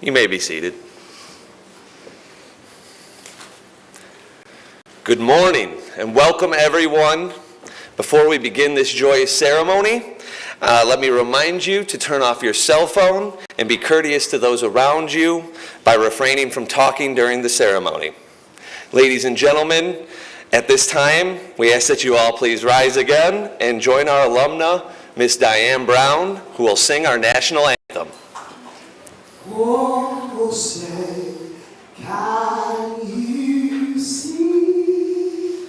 You may be seated. Good morning and welcome everyone. Before we begin this joyous ceremony, let me remind you to turn off your cell phone and be courteous to those around you by refraining from talking during the ceremony. Ladies and gentlemen, at this time, we ask that you all please rise again and join our alumna, Miss Diane Brown, who will sing our national anthem. Oh, say, can you see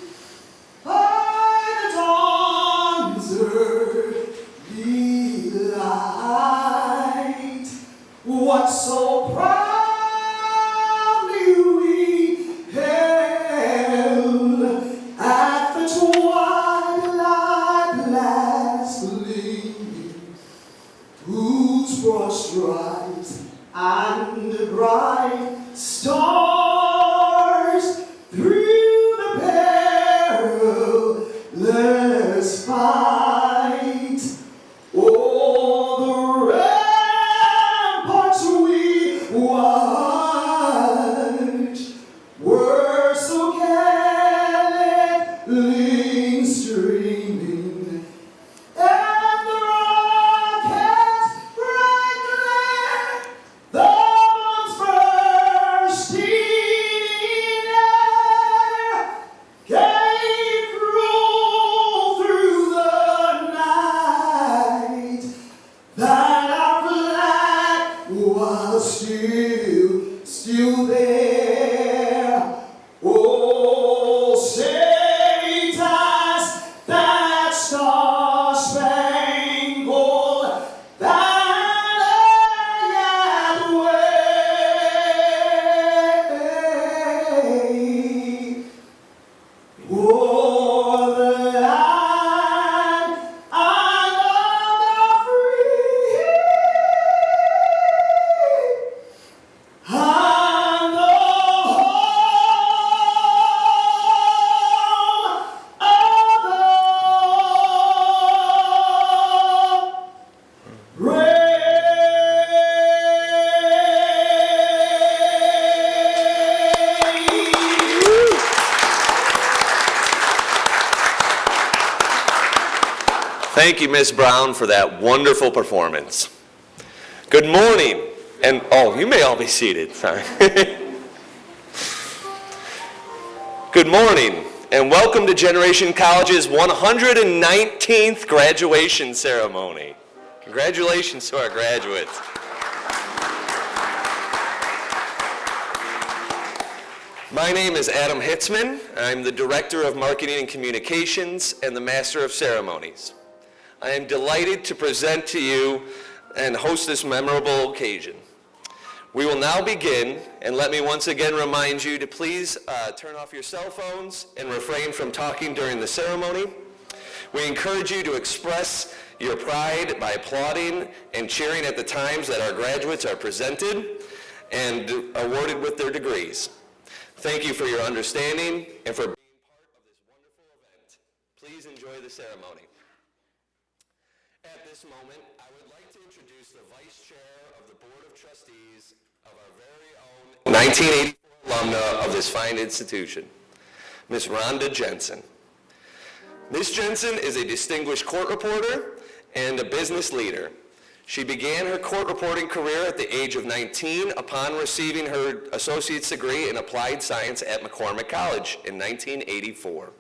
by the dawn's early light what so proudly we hailed at the twilight last gleaming, whose broad stripes and the bright stars through the perilous fight, o'er the ramparts we watched, were so gallantly streaming, and the rockets crackling, the bombs bursting in air, gave rule through the night that our flag was still there. Oh, say does that star-spangled banner yet wave o'er the land of the free and the home of the brave. Thank you, Miss Brown, for that wonderful performance. Good morning, and you may all be seated. Sorry. Good morning, and welcome to Generation College's 119th graduation ceremony. Congratulations to our graduates. My name is Adam Hitzman. I'm the Director of Marketing and Communications and the Master of Ceremonies. I am delighted to present to you and host this memorable occasion. We will now begin, and let me once again remind you to please turn off your cell phones and refrain from talking during the ceremony. We encourage you to express your pride by applauding and cheering at the times that our graduates are presented and awarded with their degrees. Thank you for your understanding and for being part of this wonderful event. Please enjoy the ceremony. At this moment, I would like to introduce the Vice Chair of the Board of Trustees of our very own 1984 alumna of this fine institution, Ms. Rhonda Jensen. Ms. Jensen is a distinguished court reporter and a business leader. She began her court reporting career at the age of 19 upon receiving her associate's degree in applied science at McCormick College in 1984.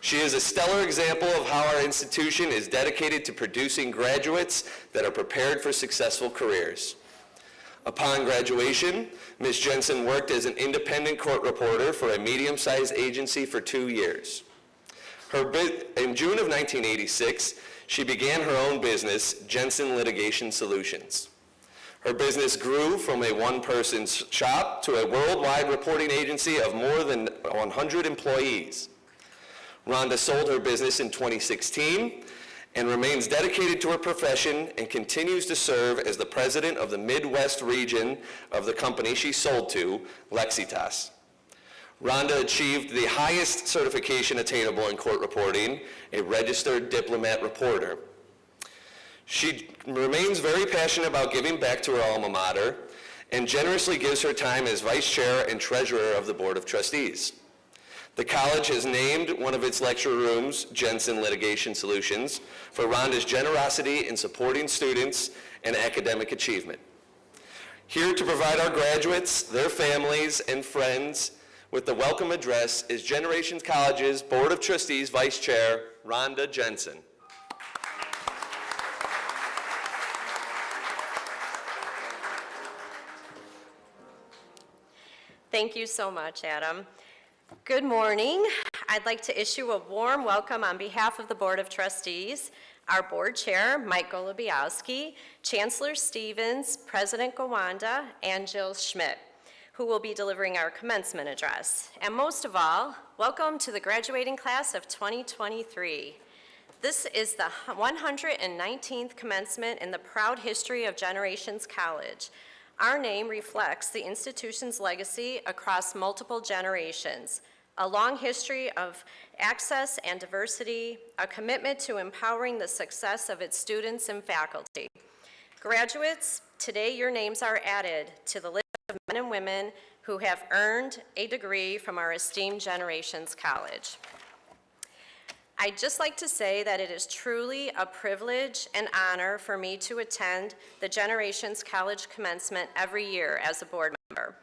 She is a stellar example of how our institution is dedicated to producing graduates that are prepared for successful careers. Upon graduation, Ms. Jensen worked as an independent court reporter for a medium-sized agency for 2 years. In June of 1986, she began her own business, Jensen Litigation Solutions. Her business grew from a one-person shop to a worldwide reporting agency of more than 100 employees. Rhonda sold her business in 2016 and remains dedicated to her profession and continues to serve as the president of the Midwest region of the company she sold to, Lexitas. Rhonda achieved the highest certification attainable in court reporting, a registered diplomat reporter. She remains very passionate about giving back to her alma mater and generously gives her time as Vice Chair and Treasurer of the Board of Trustees. The college has named one of its lecture rooms, Jensen Litigation Solutions, for Rhonda's generosity in supporting students and academic achievement. Here to provide our graduates, their families, and friends with the welcome address is Generations College's Board of Trustees Vice Chair, Rhonda Jensen. Thank you so much, Adam. Good morning. I'd like to issue a warm welcome on behalf of the Board of Trustees, our Board Chair, Mike Golubiowski, Chancellor Stevens, President Gowanda, and Jill Schmidt, who will be delivering our commencement address. And most of all, welcome to the graduating class of 2023. This is the 119th commencement in the proud history of Generations College. Our name reflects the institution's legacy across multiple generations, a long history of access and diversity, a commitment to empowering the success of its students and faculty. Graduates, today your names are added to the list of men and women who have earned a degree from our esteemed Generations College. I'd just like to say that it is truly a privilege and honor for me to attend the Generations College commencement every year as a board member.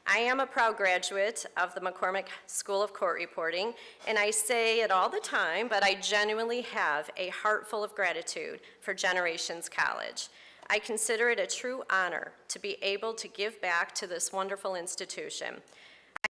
I am a proud graduate of the McCormick School of Court Reporting, and I say it all the time, but I genuinely have a heart full of gratitude for Generations College. I consider it a true honor to be able to give back to this wonderful institution.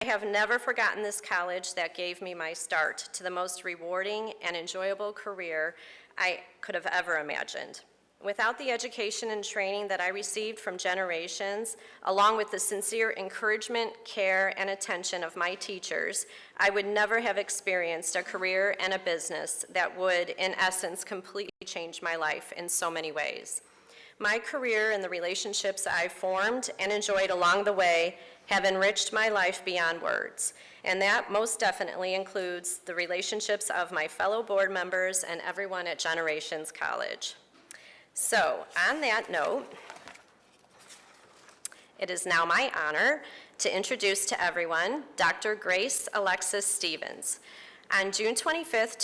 I have never forgotten this college that gave me my start to the most rewarding and enjoyable career I could have ever imagined. Without the education and training that I received from Generations, along with the sincere encouragement, care, and attention of my teachers, I would never have experienced a career and a business that would, in essence, completely change my life in so many ways. My career and the relationships I've formed and enjoyed along the way have enriched my life beyond words, and that most definitely includes the relationships of my fellow board members and everyone at Generations College. So, on that note, it is now my honor to introduce to everyone Dr. Grace Alexis Stevens. On June 25th,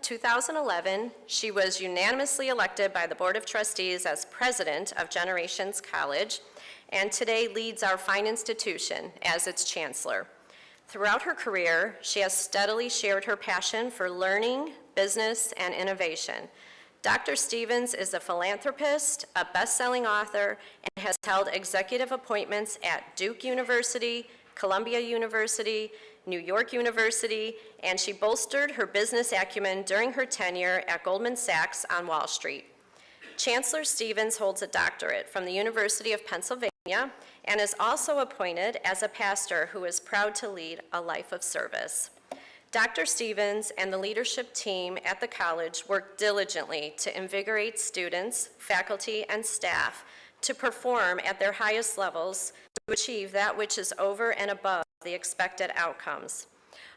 2011, she was unanimously elected by the Board of Trustees as president of Generations College, and today leads our fine institution as its chancellor. Throughout her career, she has steadily shared her passion for learning, business, and innovation. Dr. Stevens is a philanthropist, a best-selling author, and has held executive appointments at Duke University, Columbia University, New York University, and she bolstered her business acumen during her tenure at Goldman Sachs on Wall Street. Chancellor Stevens holds a doctorate from the University of Pennsylvania and is also appointed as a pastor who is proud to lead a life of service. Dr. Stevens and the leadership team at the college work diligently to invigorate students, faculty, and staff to perform at their highest levels to achieve that which is over and above the expected outcomes.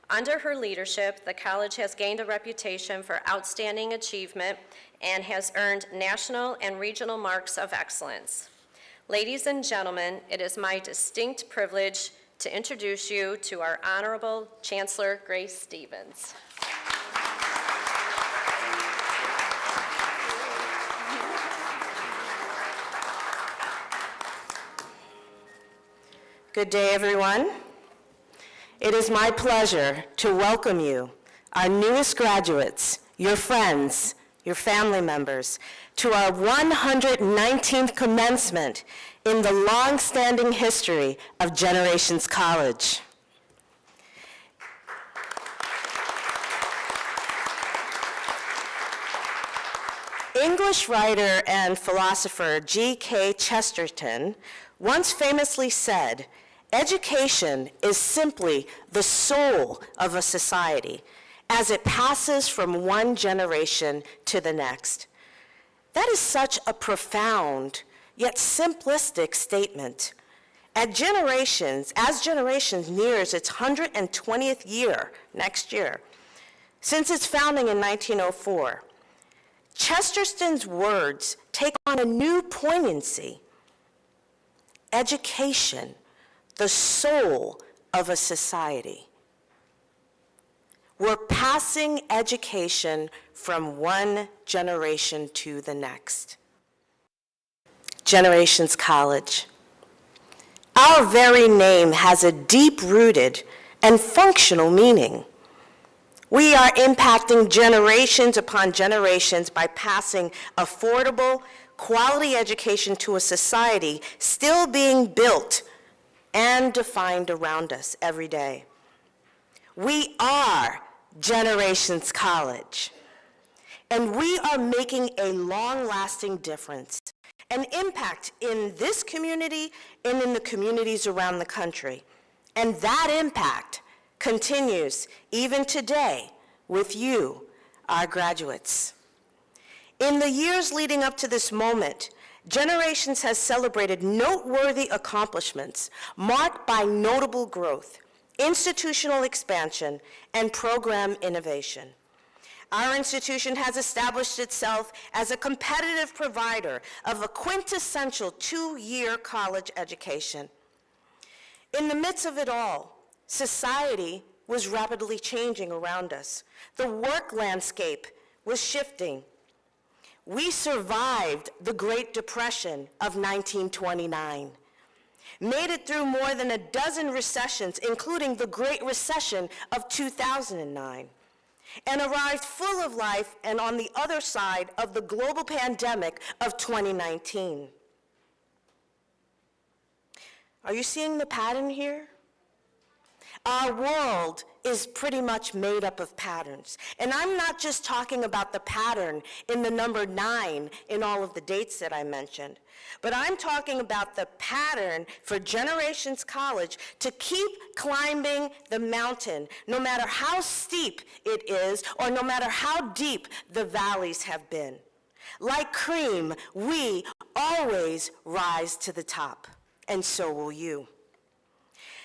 Under her leadership, the college has gained a reputation for outstanding achievement and has earned national and regional marks of excellence. Ladies and gentlemen, it is my distinct privilege to introduce you to our Honorable Chancellor Grace Stevens. Good day, everyone. It is my pleasure to welcome you, our newest graduates, your friends, your family members, to our 119th commencement in the long-standing history of Generations College. English writer and philosopher G.K. Chesterton once famously said, "Education is simply the soul of a society as it passes from one generation to the next." That is such a profound yet simplistic statement. As Generations nears its 120th year next year, since its founding in 1904, Chesterton's words take on a new poignancy. education, the soul of a society. We're passing education from one generation to the next. Generations College. Our very name has a deep-rooted and functional meaning. We are impacting generations upon generations by passing affordable, quality education to a society still being built and defined around us every day. We are Generations College, and we are making a long-lasting difference, an impact in this community and in the communities around the country. And that impact continues even today with you, our graduates. In the years leading up to this moment, Generations has celebrated noteworthy accomplishments marked by notable growth, institutional expansion, and program innovation. Our institution has established itself as a competitive provider of a quintessential two-year college education. In the midst of it all, society was rapidly changing around us. The work landscape was shifting. We survived the Great Depression of 1929, made it through more than a dozen recessions, including the Great Recession of 2009, and arrived full of life and on the other side of the global pandemic of 2019. Are you seeing the pattern here? Our world is pretty much made up of patterns. And I'm not just talking about the pattern in the number 9 in all of the dates that I mentioned, but I'm talking about the pattern for Generations College to keep climbing the mountain, no matter how steep it is or no matter how deep the valleys have been. Like cream, we always rise to the top, and so will you.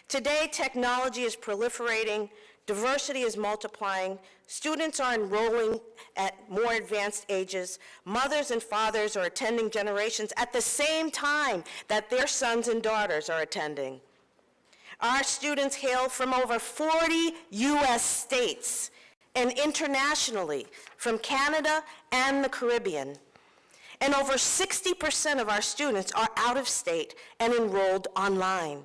Today, technology is proliferating, diversity is multiplying, students are enrolling at more advanced ages, mothers and fathers are attending Generations at the same time that their sons and daughters are attending. Our students hail from over 40 U.S. states and internationally from Canada and the Caribbean. And over 60% of our students are out of state and enrolled online.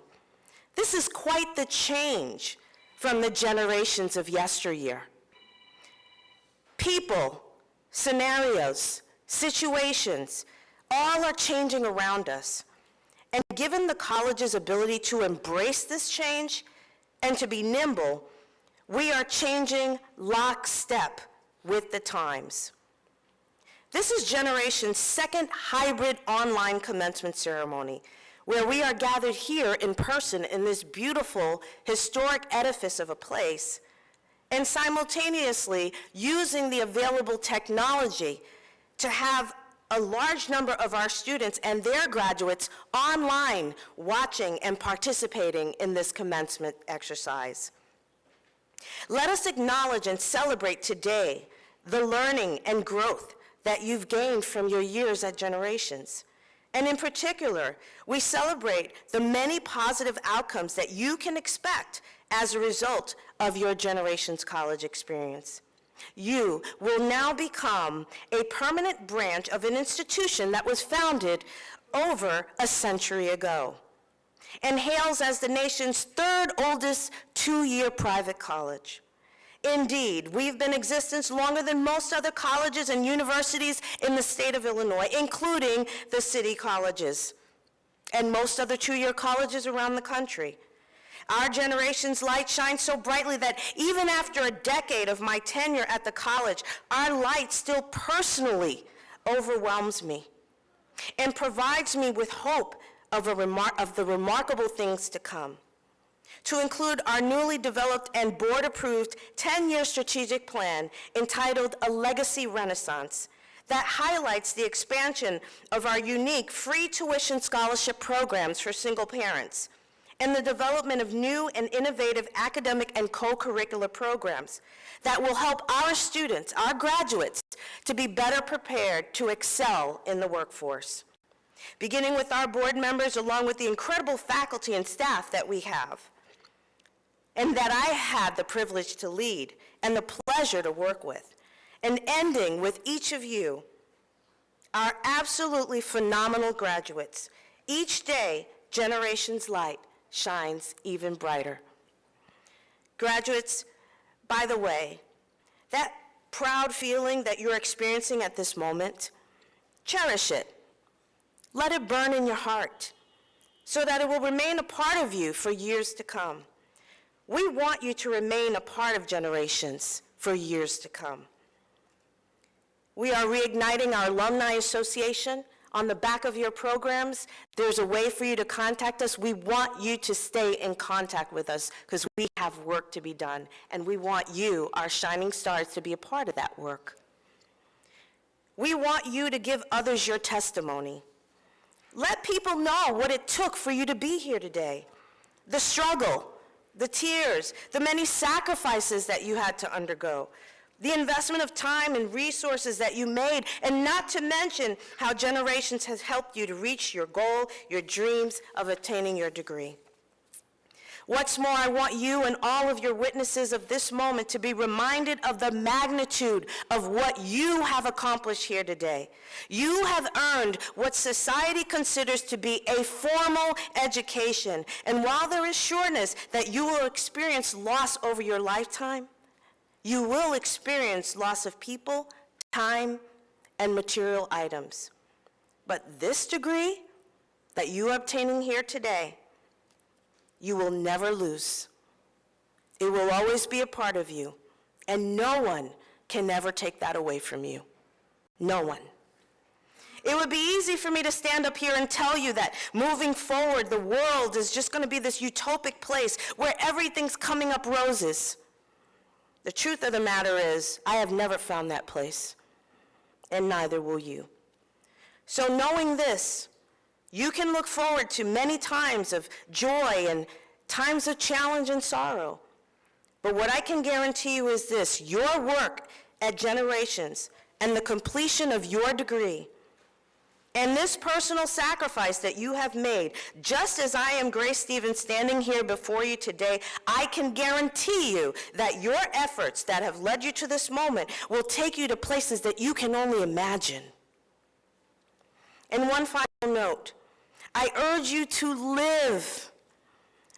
This is quite the change from the generations of yesteryear. People, scenarios, situations, all are changing around us. And given the college's ability to embrace this change and to be nimble, we are changing lockstep with the times. This is Generations' second hybrid online commencement ceremony, where we are gathered here in person in this beautiful, historic edifice of a place, and simultaneously using the available technology to have a large number of our students and their graduates online watching and participating in this commencement exercise. Let us acknowledge and celebrate today the learning and growth that you've gained from your years at Generations. And in particular, we celebrate the many positive outcomes that you can expect as a result of your Generations College experience. You will now become a permanent branch of an institution that was founded over a century ago and hails as the nation's third oldest two-year private college. Indeed, we've been in existence longer than most other colleges and universities in the state of Illinois, including the city colleges and most other two-year colleges around the country. Our Generations light shines so brightly that even after a decade of my tenure at the college, our light still personally overwhelms me and provides me with hope of the remarkable things to come. To include our newly developed and board-approved 10-year strategic plan entitled A Legacy Renaissance that highlights the expansion of our unique free tuition scholarship programs for single parents and the development of new and innovative academic and co-curricular programs that will help our students, our graduates, to be better prepared to excel in the workforce. beginning with our board members along with the incredible faculty and staff that we have, and that I had the privilege to lead and the pleasure to work with, and ending with each of you, our absolutely phenomenal graduates. Each day, Generations Light shines even brighter. Graduates, by the way, that proud feeling that you're experiencing at this moment, cherish it. Let it burn in your heart so that it will remain a part of you for years to come. We want you to remain a part of Generations for years to come. We are reigniting our Alumni Association. On the back of your programs, there's a way for you to contact us. We want you to stay in contact with us because we have work to be done, and we want you, our shining stars, to be a part of that work. We want you to give others your testimony. Let people know what it took for you to be here today. The struggle, the tears, the many sacrifices that you had to undergo, the investment of time and resources that you made, and not to mention how Generations has helped you to reach your goal, your dreams of attaining your degree. What's more, I want you and all of your witnesses of this moment to be reminded of the magnitude of what you have accomplished here today. You have earned what society considers to be a formal education, and while there is sureness that you will experience loss over your lifetime, you will experience loss of people, time, and material items. But this degree that you are obtaining here today, you will never lose. It will always be a part of you, and no one can ever take that away from you. No one. It would be easy for me to stand up here and tell you that moving forward, the world is just going to be this utopic place where everything's coming up roses. The truth of the matter is, I have never found that place, and neither will you. So knowing this, you can look forward to many times of joy and times of challenge and sorrow. But what I can guarantee you is this: your work at Generations and the completion of your degree and this personal sacrifice that you have made, just as I am Grace Stevens standing here before you today, I can guarantee you that your efforts that have led you to this moment will take you to places that you can only imagine. And one final note, I urge you to live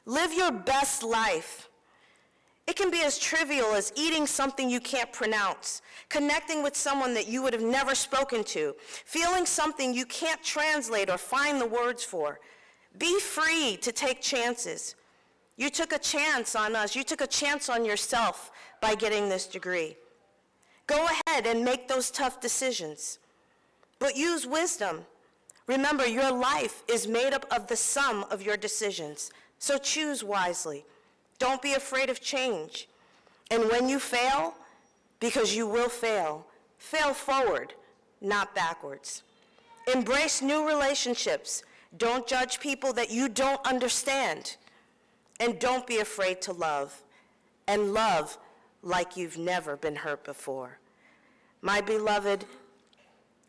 your best life. It can be as trivial as eating something you can't pronounce, connecting with someone that you would have never spoken to, feeling something you can't translate or find the words for. Be free to take chances. You took a chance on us. You took a chance on yourself by getting this degree. Go ahead and make those tough decisions, but use wisdom. Remember, your life is made up of the sum of your decisions, so choose wisely. Don't be afraid of change. And when you fail, because you will fail, fail forward, not backwards. Embrace new relationships. Don't judge people that you don't understand. And don't be afraid to love. And love like you've never been hurt before. My beloved,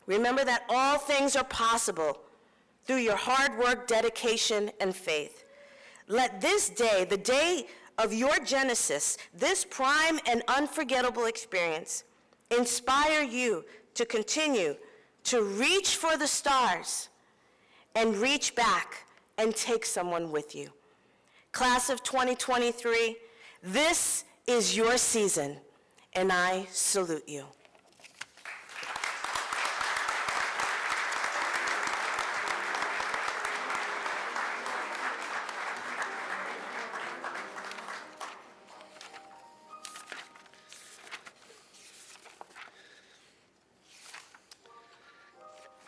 remember that all things are possible through your hard work, dedication, and faith. Let this day, the day of your genesis, this prime and unforgettable experience, inspire you to continue to reach for the stars and reach back and take someone with you. Class of 2023, this is your season, and I salute you.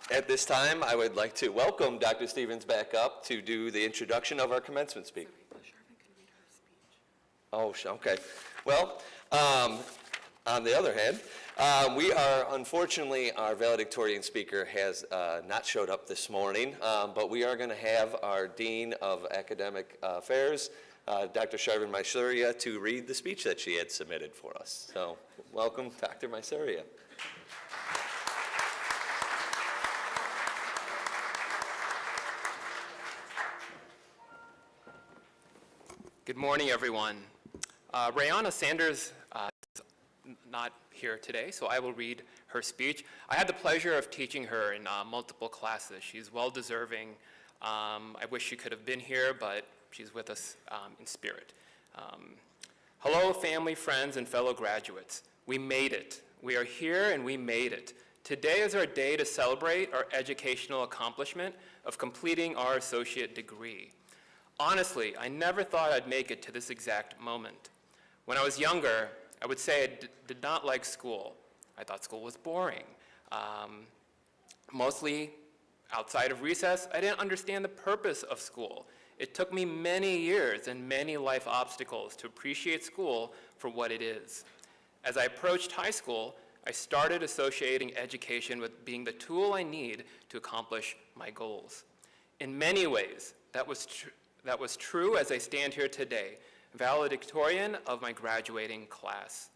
At this time, I would like to welcome Dr. Stevens back up to do the introduction of our commencement speaker. Oh, okay. Well, on the other hand, unfortunately, our valedictorian speaker has not showed up this morning, but we are going to have our Dean of Academic Affairs, Dr. Sharvin Mysuria, to read the speech that she had submitted for us. So, welcome, Dr. Mysuria. Good morning, everyone. Rayana Sanders is not here today, so I will read her speech. I had the pleasure of teaching her in multiple classes. She's well-deserving. I wish she could have been here, but she's with us in spirit. Hello, family, friends, and fellow graduates. We made it. We are here, and we made it. Today is our day to celebrate our educational accomplishment of completing our associate degree. Honestly, I never thought I'd make it to this exact moment. When I was younger, I would say I did not like school. I thought school was boring. Mostly outside of recess, I didn't understand the purpose of school. It took me many years and many life obstacles to appreciate school for what it is. As I approached high school, I started associating education with being the tool I need to accomplish my goals. In many ways, that was true as I stand here today, valedictorian of my graduating class.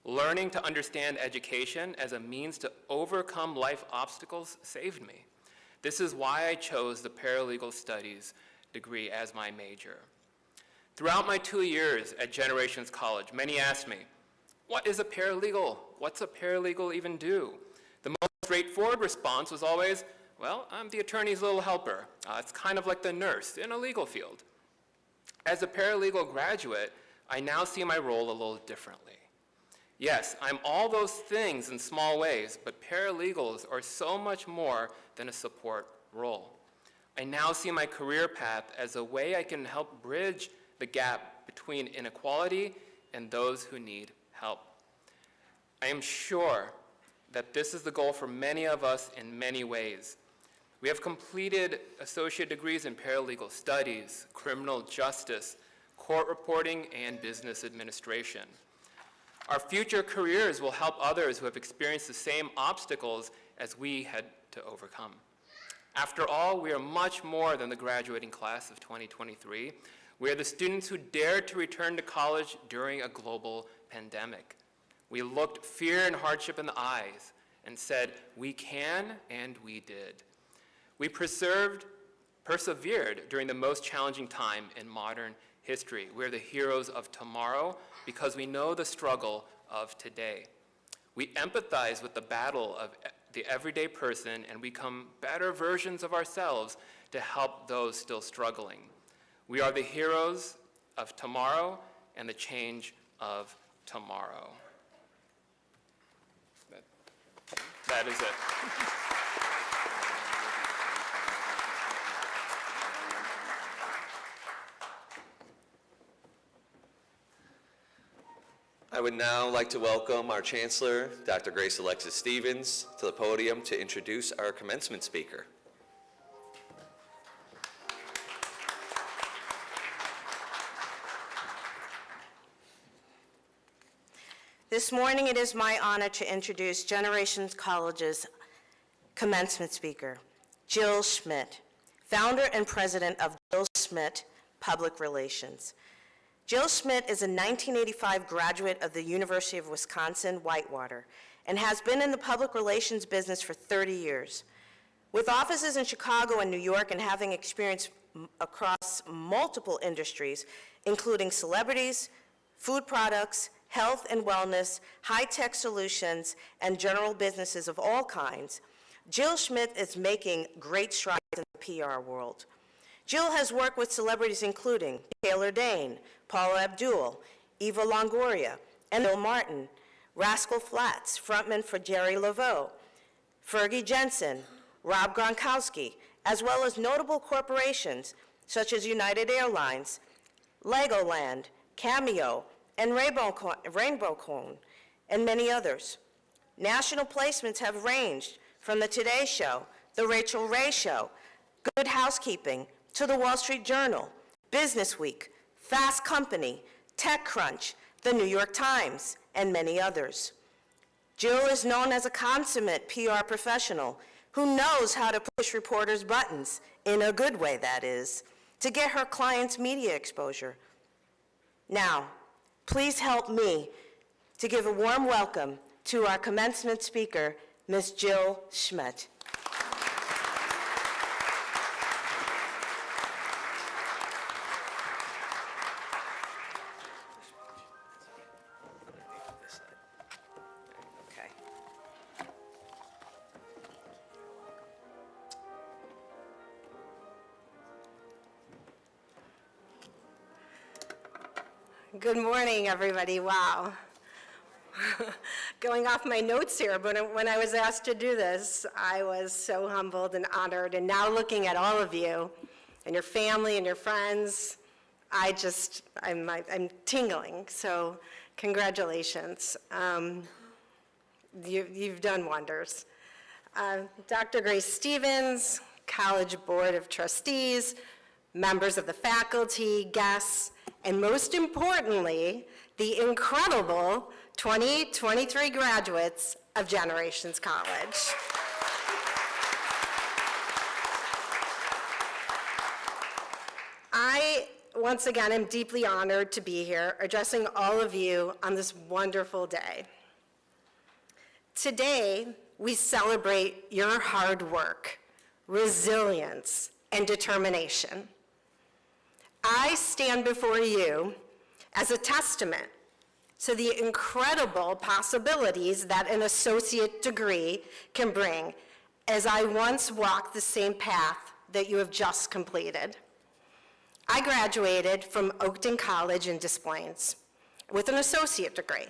Learning to understand education as a means to overcome life obstacles saved me. This is why I chose the paralegal studies degree as my major. Throughout my 2 years at Generations College, many asked me, what is a paralegal? What's a paralegal even do? The most straightforward response was always, well, I'm the attorney's little helper. It's kind of like the nurse in a legal field. As a paralegal graduate, I now see my role a little differently. Yes, I'm all those things in small ways, but paralegals are so much more than a support role. I now see my career path as a way I can help bridge the gap between inequality and those who need help. I am sure that this is the goal for many of us in many ways. We have completed associate degrees in paralegal studies, criminal justice, court reporting, and business administration. Our future careers will help others who have experienced the same obstacles as we had to overcome. After all, we are much more than the graduating class of 2023. We are the students who dared to return to college during a global pandemic. We looked fear and hardship in the eyes and said, we can, and we did. We persevered during the most challenging time in modern history. We're the heroes of tomorrow because we know the struggle of today. We empathize with the battle of the everyday person and become better versions of ourselves to help those still struggling. We are the heroes of tomorrow and the change of tomorrow. That is it. I would now like to welcome our Chancellor, Dr. Grace Alexis Stevens, to the podium to introduce our commencement speaker. This morning, it is my honor to introduce Generations College's commencement speaker, Jill Schmidt, founder and president of Jill Schmidt Public Relations. Jill Schmidt is a 1985 graduate of the University of Wisconsin-Whitewater and has been in the public relations business for 30 years. With offices in Chicago and New York and having experience across multiple industries, including celebrities, food products, health and wellness, high-tech solutions, and general businesses of all kinds, Jill Schmidt is making great strides in the PR world. Jill has worked with celebrities including Taylor Dayne, Paula Abdul, Eva Longoria, and Bill Martin, Rascal Flatts, frontman for Jerry Laveau, Fergie Jensen, Rob Gronkowski, as well as notable corporations such as United Airlines, Legoland, Cameo, and Rainbow Cone, and many others. National placements have ranged from The Today Show, The Rachel Ray Show, Good Housekeeping, to The Wall Street Journal, Business Week, Fast Company, TechCrunch, The New York Times, and many others. Jill is known as a consummate PR professional who knows how to push reporters' buttons, in a good way that is, to get her clients media exposure. Now, please help me to give a warm welcome to our commencement speaker, Ms. Jill Schmidt. Good morning, everybody. Wow. Going off my notes here, but when I was asked to do this, I was so humbled and honored. And now looking at all of you and your family and your friends, I'm tingling. So congratulations. You've done wonders. Dr. Grace Stevens, College Board of Trustees, members of the faculty, guests, and most importantly, the incredible 2023 graduates of Generations College. I, once again, am deeply honored to be here addressing all of you on this wonderful day. Today, we celebrate your hard work, resilience, and determination. I stand before you as a testament to the incredible possibilities that an associate degree can bring, as I once walked the same path that you have just completed. I graduated from Oakton College in Des Plaines with an associate degree,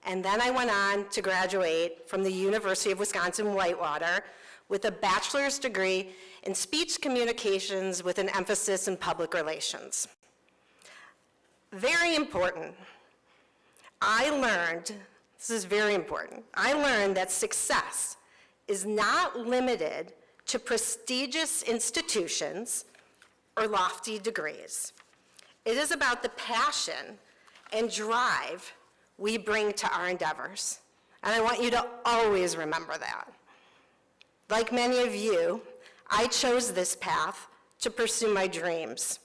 and then I went on to graduate from the University of Wisconsin-Whitewater with a bachelor's degree in speech communications with an emphasis in public relations. Very important. I learned, this is very important, I learned that success is not limited to prestigious institutions or lofty degrees. It is about the passion and drive we bring to our endeavors. And I want you to always remember that. Like many of you, I chose this path to pursue my dreams,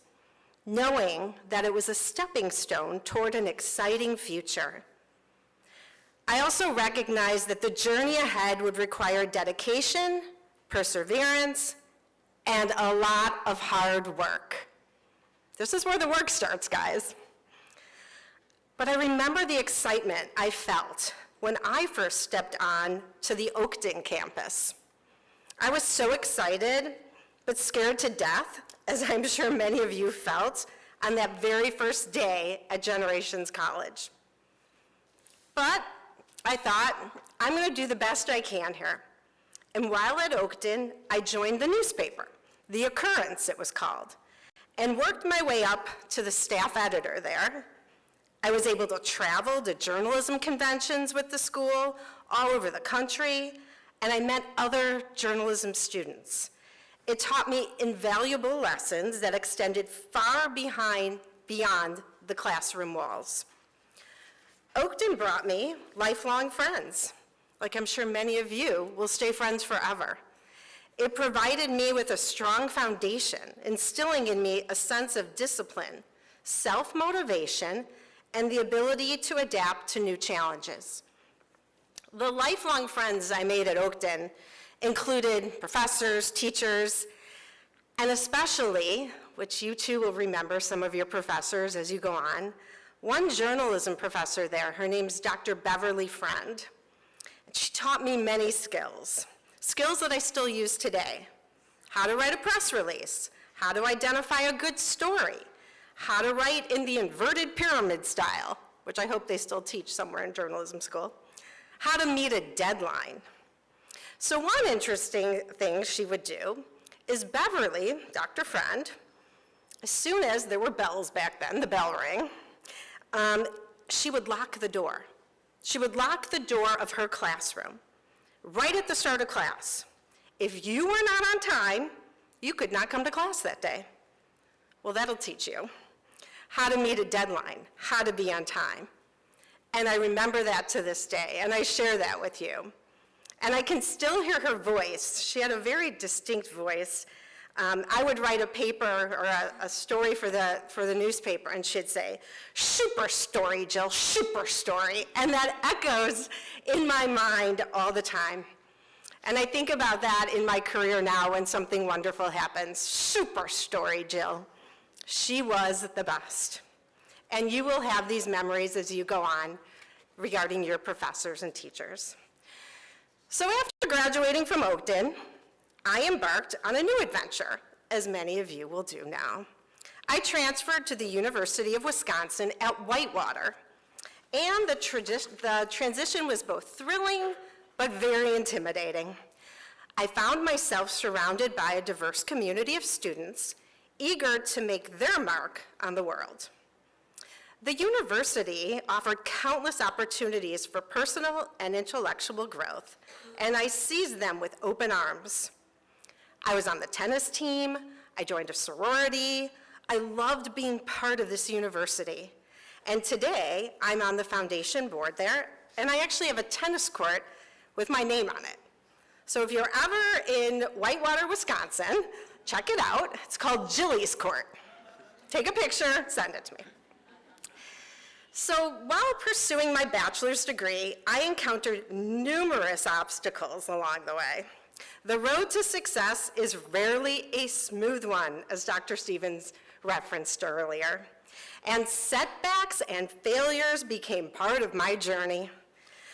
knowing that it was a stepping stone toward an exciting future. I also recognized that the journey ahead would require dedication, perseverance, and a lot of hard work. This is where the work starts, guys. But I remember the excitement I felt when I first stepped on to the Oakton campus. I was so excited, but scared to death, as I'm sure many of you felt on that very first day at Generations College. But I thought, I'm going to do the best I can here. And while at Oakton, I joined the newspaper, The Occurrence it was called, and worked my way up to the staff editor there. I was able to travel to journalism conventions with the school all over the country, and I met other journalism students. It taught me invaluable lessons that extended far beyond the classroom walls. Oakton brought me lifelong friends, like I'm sure many of you will stay friends forever. It provided me with a strong foundation, instilling in me a sense of discipline, self-motivation, and the ability to adapt to new challenges. The lifelong friends I made at Oakton included professors, teachers, and especially, which you too will remember some of your professors as you go on, one journalism professor there, her name's Dr. Beverly Friend. She taught me many skills that I still use today. How to write a press release, how to identify a good story, how to write in the inverted pyramid style, which I hope they still teach somewhere in journalism school, how to meet a deadline. So one interesting thing she would do is Beverly, Dr. Friend, as soon as there were bells back then, the bell rang, she would lock the door. She would lock the door of her classroom right at the start of class. If you were not on time, you could not come to class that day. Well, that'll teach you how to meet a deadline, how to be on time. And I remember that to this day, and I share that with you. And I can still hear her voice. She had a very distinct voice. I would write a paper or a story for the newspaper, and she'd say, "Super story, Jill, super story." And that echoes in my mind all the time. And I think about that in my career now when something wonderful happens. Super story, Jill. She was the best. And you will have these memories as you go on regarding your professors and teachers. So after graduating from Oakton, I embarked on a new adventure, as many of you will do now. I transferred to the University of Wisconsin at Whitewater, and the transition was both thrilling but very intimidating. I found myself surrounded by a diverse community of students eager to make their mark on the world. The university offered countless opportunities for personal and intellectual growth, and I seized them with open arms. I was on the tennis team, I joined a sorority, I loved being part of this university. And today, I'm on the foundation board there, and I actually have a tennis court with my name on it. So if you're ever in Whitewater, Wisconsin, check it out. It's called Jilly's Court. Take a picture, send it to me. So while pursuing my bachelor's degree, I encountered numerous obstacles along the way. The road to success is rarely a smooth one, as Dr. Stevens referenced earlier. And setbacks and failures became part of my journey.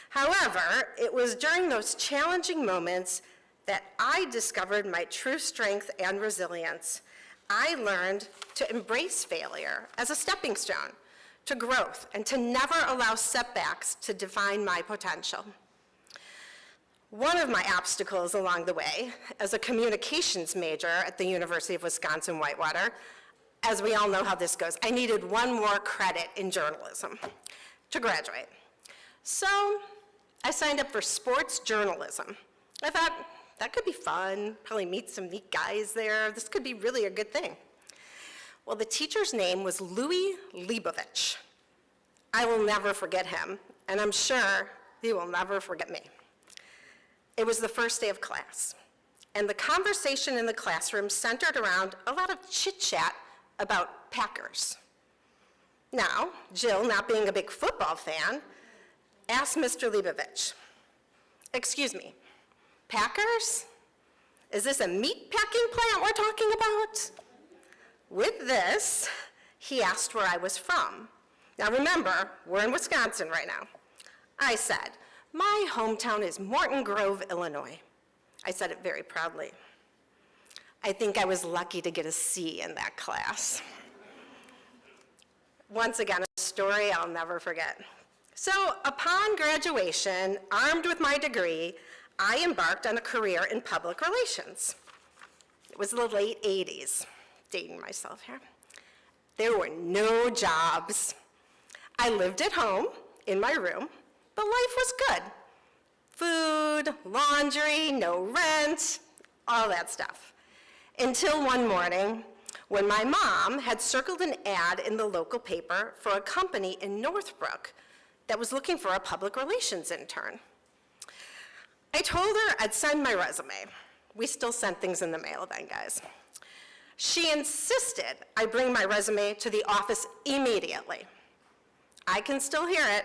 However, it was during those challenging moments that I discovered my true strength and resilience. I learned to embrace failure as a stepping stone to growth and to never allow setbacks to define my potential. One of my obstacles along the way, as a communications major at the University of Wisconsin-Whitewater, as we all know how this goes, I needed one more credit in journalism to graduate. So I signed up for sports journalism. I thought, that could be fun, probably meet some neat guys there. This could be really a good thing. Well, the teacher's name was Louis Leibovich. I will never forget him, and I'm sure he will never forget me. It was the first day of class, and the conversation in the classroom centered around a lot of chit-chat about Packers. Now, Jill, not being a big football fan, asked Mr. Leibovich, "Excuse me, Packers? Is this a meat packing plant we're talking about?" With this, he asked where I was from. Now remember, we're in Wisconsin right now. I said, "My hometown is Morton Grove, Illinois." I said it very proudly. I think I was lucky to get a C in that class. Once again, a story I'll never forget. So upon graduation, armed with my degree, I embarked on a career in public relations. It was the late 80s, dating myself here. There were no jobs. I lived at home in my room, but life was good. Food, laundry, no rent, all that stuff. Until one morning, when my mom had circled an ad in the local paper for a company in Northbrook that was looking for a public relations intern. I told her I'd send my resume. We still sent things in the mail then, guys. She insisted I bring my resume to the office immediately. I can still hear it.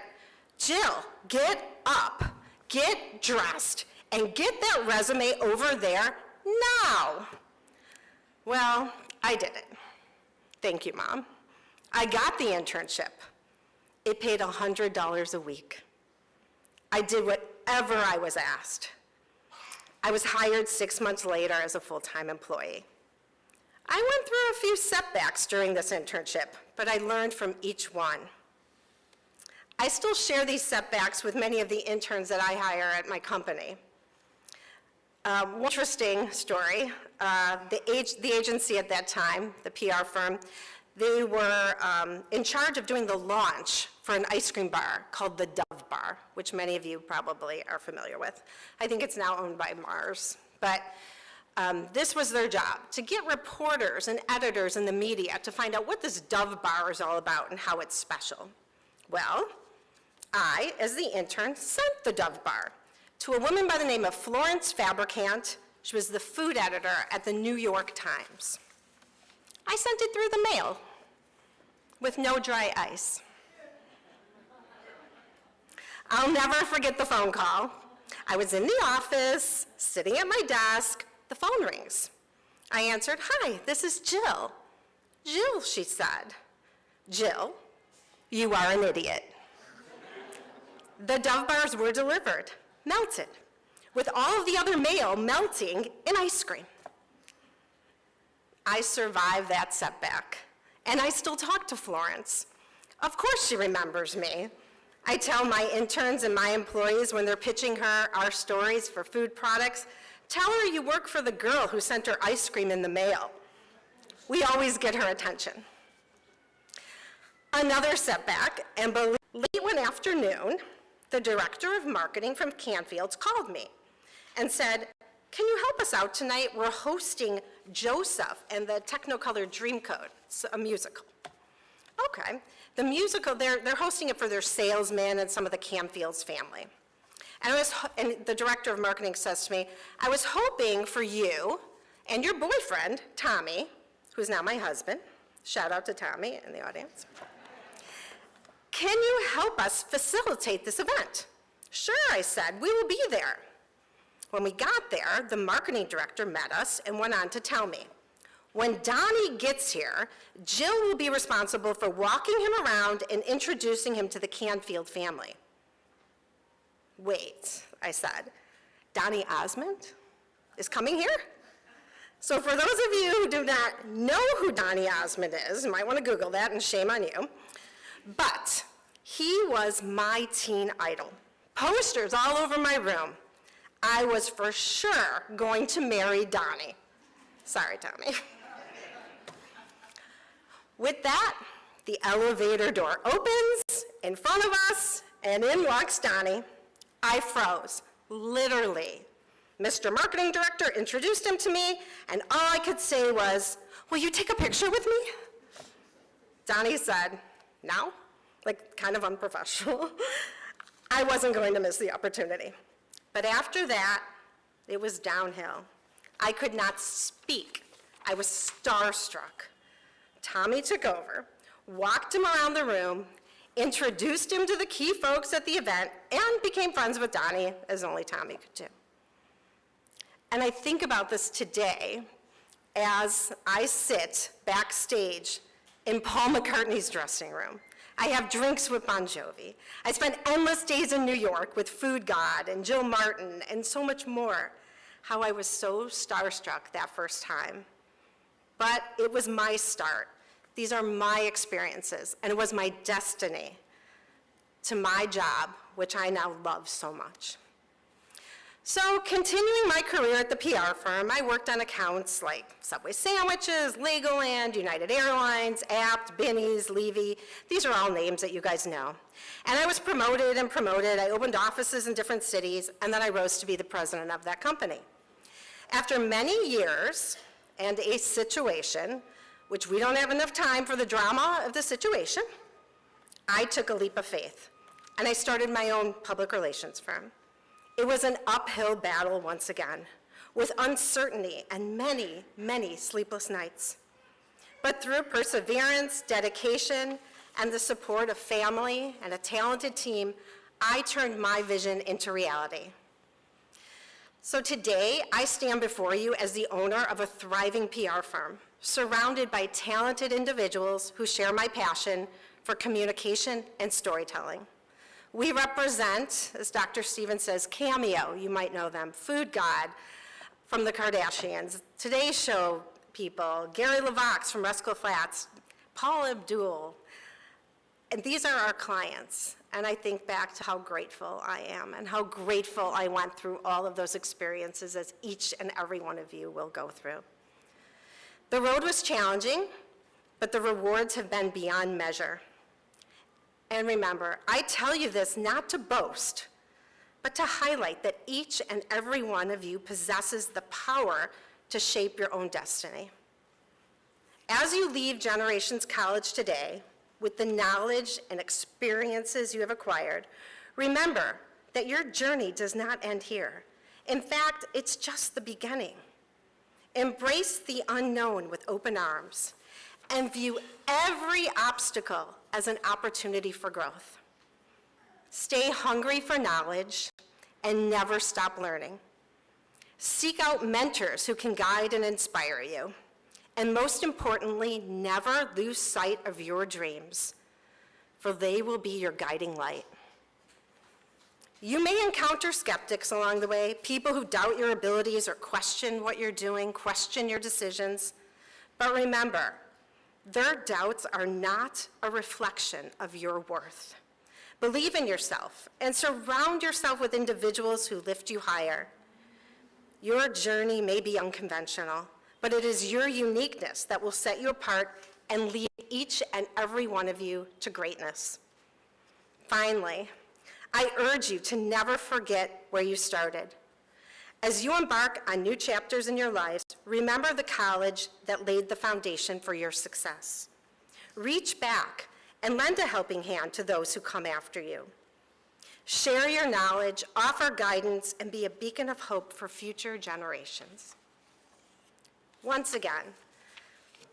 "Jill, get up, get dressed, and get that resume over there now." Well, I did it. Thank you, Mom. I got the internship. It paid $100 a week. I did whatever I was asked. I was hired 6 months later as a full-time employee. I went through a few setbacks during this internship, but I learned from each one. I still share these setbacks with many of the interns that I hire at my company. One interesting story, the agency at that time, the PR firm, they were in charge of doing the launch for an ice cream bar called the Dove Bar, which many of you probably are familiar with. I think it's now owned by Mars. But this was their job, to get reporters and editors in the media to find out what this Dove Bar is all about and how it's special. Well, I, as the intern, sent the Dove Bar to a woman by the name of Florence Fabricant. She was the food editor at the New York Times. I sent it through the mail with no dry ice. I'll never forget the phone call. I was in the office, sitting at my desk. The phone rings. I answered, "Hi, this is Jill." "Jill," she said. "Jill, you are an idiot." The Dove Bars were delivered, melted, with all of the other mail melting in ice cream. I survived that setback, And I still talk to Florence. Of course she remembers me. I tell my interns and my employees when they're pitching her our stories for food products, tell her you work for the girl who sent her ice cream in the mail. We always get her attention. Another setback, and late one afternoon, the director of marketing from Canfield's called me and said, "Can you help us out tonight? We're hosting Joseph and the Technicolor Dreamcoat, it's a musical." Okay, the musical, they're hosting it for their salesman and some of the Canfield's family. And the director of marketing says to me, "I was hoping for you and your boyfriend, Tommy," who's now my husband, shout out to Tommy in the audience, "can you help us facilitate this event?" "Sure," I said, "we will be there." When we got there, the marketing director met us and went on to tell me, "When Donnie gets here, Jill will be responsible for walking him around and introducing him to the Canfield family." "Wait," I said, "Donnie Osmond is coming here?" So for those of you who do not know who Donnie Osmond is, you might want to Google that, and shame on you, but he was my teen idol. Posters all over my room. I was for sure going to marry Donnie. Sorry, Tommy. With that, the elevator door opens in front of us, and in walks Donnie. I froze, literally. Mr. Marketing Director introduced him to me, and all I could say was, "Will you take a picture with me?" Donnie said, "No," like kind of unprofessional. I wasn't going to miss the opportunity. But after that, it was downhill. I could not speak. I was starstruck. Tommy took over, walked him around the room, introduced him to the key folks at the event, and became friends with Donnie, as only Tommy could do. And I think about this today as I sit backstage in Paul McCartney's dressing room. I have drinks with Bon Jovi. I spent endless days in New York with Food God and Jill Martin and so much more. How I was so starstruck that first time. But it was my start. These are my experiences, and it was my destiny to my job, which I now love so much. So continuing my career at the PR firm, I worked on accounts like Subway Sandwiches, Legoland, United Airlines, Apt, Binny's, Levy. These are all names that you guys know. And I was promoted and promoted. I opened offices in different cities, and then I rose to be the president of that company. After many years and a situation, which we don't have enough time for the drama of the situation, I took a leap of faith, and I started my own public relations firm. It was an uphill battle once again, with uncertainty and many, many sleepless nights. But through perseverance, dedication, and the support of family and a talented team, I turned my vision into reality. So today, I stand before you as the owner of a thriving PR firm, surrounded by talented individuals who share my passion for communication and storytelling. We represent, as Dr. Stevens says, Cameo, you might know them, Food God from the Kardashians, Today Show people, Gary LeVox from Rascal Flatts, Paul Abdul, and these are our clients. And I think back to how grateful I am and how grateful I went through all of those experiences, as each and every one of you will go through. The road was challenging, but the rewards have been beyond measure. And remember, I tell you this not to boast, but to highlight that each and every one of you possesses the power to shape your own destiny. As you leave Generations College today, with the knowledge and experiences you have acquired, remember that your journey does not end here. In fact, it's just the beginning. Embrace the unknown with open arms and view every obstacle as an opportunity for growth. Stay hungry for knowledge and never stop learning. Seek out mentors who can guide and inspire you. And most importantly, never lose sight of your dreams, for they will be your guiding light. You may encounter skeptics along the way, people who doubt your abilities or question what you're doing, question your decisions. But remember, Their doubts are not a reflection of your worth. Believe in yourself and surround yourself with individuals who lift you higher. Your journey may be unconventional, but it is your uniqueness that will set you apart and lead each and every one of you to greatness. Finally, I urge you to never forget where you started. As you embark on new chapters in your lives, remember the college that laid the foundation for your success. Reach back and lend a helping hand to those who come after you. Share your knowledge, offer guidance, and be a beacon of hope for future generations. Once again,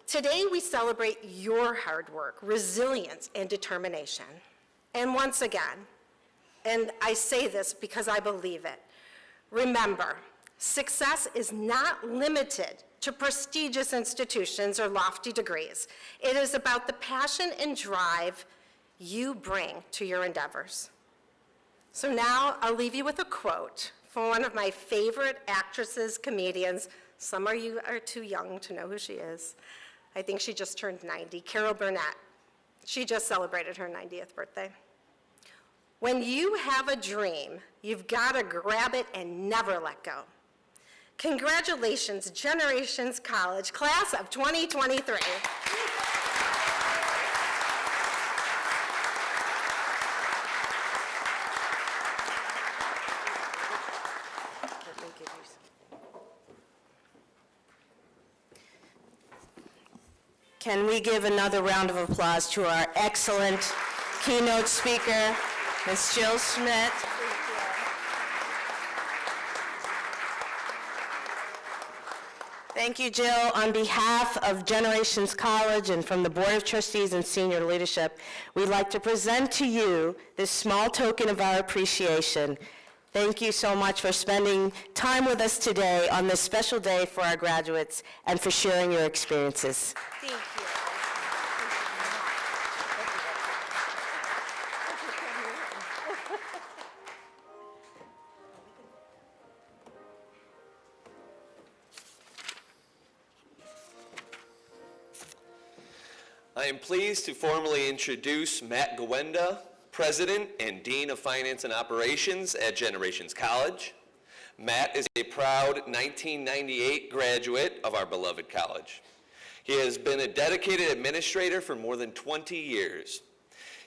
today we celebrate your hard work, resilience, and determination. And once again, and I say this because I believe it, remember, success is not limited to prestigious institutions or lofty degrees. It is about the passion and drive you bring to your endeavors. So now I'll leave you with a quote from one of my favorite actresses, comedians. Some of you are too young to know who she is. I think she just turned 90, Carol Burnett. She just celebrated her 90th birthday. When you have a dream, you've got to grab it and never let go. Congratulations, Generations College, class of 2023. Can we give another round of applause to our excellent keynote speaker, Ms. Jill Schmidt? Thank you, Jill. On behalf of Generations College and from the Board of Trustees and senior leadership, we'd like to present to you this small token of our appreciation. Thank you so much for spending time with us today on this special day for our graduates and for sharing your experiences. Thank you. I am pleased to formally introduce Matt Gwenda, President and Dean of Finance and Operations at Generations College. Matt is a proud 1998 graduate of our beloved college. He has been a dedicated administrator for more than 20 years.